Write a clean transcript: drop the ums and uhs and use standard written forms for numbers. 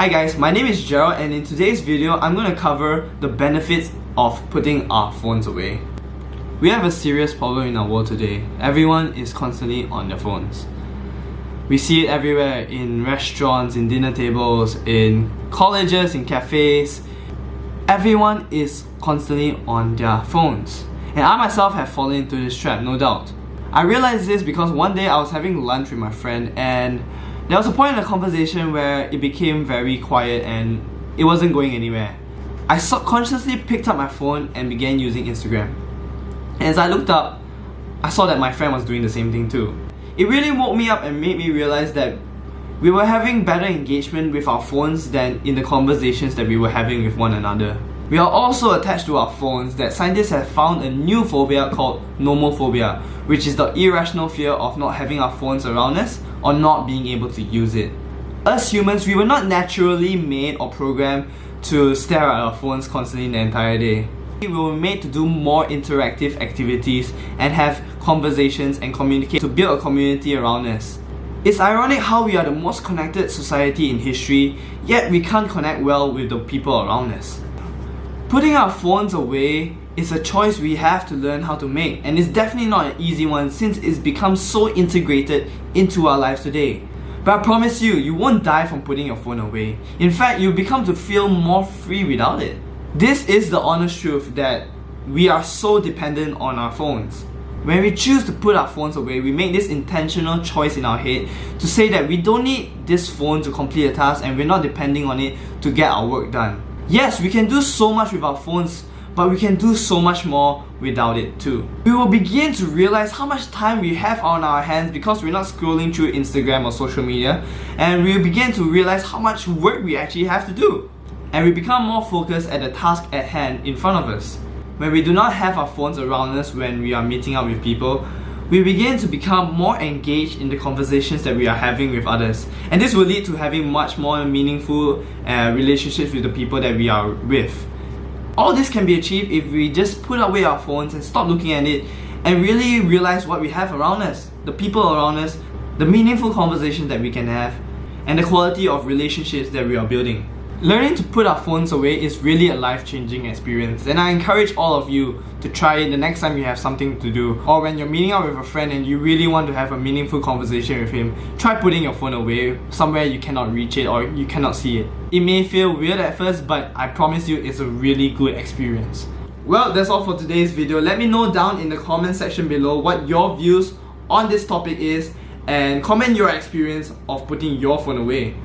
Hi guys, my name is Gerald, and in today's video, I'm going to cover the benefits of putting our phones away. We have a serious problem in our world today. Everyone is constantly on their phones. We see it everywhere, in restaurants, in dinner tables, in colleges, in cafes. Everyone is constantly on their phones. And I myself have fallen into this trap, no doubt. I realized this because one day I was having lunch with my friend, and there was a point in the conversation where it became very quiet and it wasn't going anywhere. I subconsciously picked up my phone and began using Instagram. And as I looked up, I saw that my friend was doing the same thing too. It really woke me up and made me realize that we were having better engagement with our phones than in the conversations that we were having with one another. We are also attached to our phones that scientists have found a new phobia called nomophobia, which is the irrational fear of not having our phones around us or not being able to use it. Us humans, we were not naturally made or programmed to stare at our phones constantly the entire day. We were made to do more interactive activities and have conversations and communicate to build a community around us. It's ironic how we are the most connected society in history, yet we can't connect well with the people around us. Putting our phones away is a choice we have to learn how to make, and it's definitely not an easy one since it's become so integrated into our lives today. But I promise you, you won't die from putting your phone away. In fact, you'll become to feel more free without it. This is the honest truth that we are so dependent on our phones. When we choose to put our phones away, we make this intentional choice in our head to say that we don't need this phone to complete a task and we're not depending on it to get our work done. Yes, we can do so much with our phones, but we can do so much more without it too. We will begin to realize how much time we have on our hands because we're not scrolling through Instagram or social media, and we will begin to realize how much work we actually have to do. And we become more focused at the task at hand in front of us. When we do not have our phones around us when we are meeting up with people, we begin to become more engaged in the conversations that we are having with others. And this will lead to having much more meaningful relationships with the people that we are with. All this can be achieved if we just put away our phones and stop looking at it and really realize what we have around us, the people around us, the meaningful conversations that we can have, and the quality of relationships that we are building. Learning to put our phones away is really a life-changing experience, and I encourage all of you to try it the next time you have something to do, or when you're meeting up with a friend and you really want to have a meaningful conversation with him. Try putting your phone away somewhere you cannot reach it or you cannot see it. It may feel weird at first, but I promise you it's a really good experience. Well, that's all for today's video. Let me know down in the comment section below what your views on this topic is, and comment your experience of putting your phone away.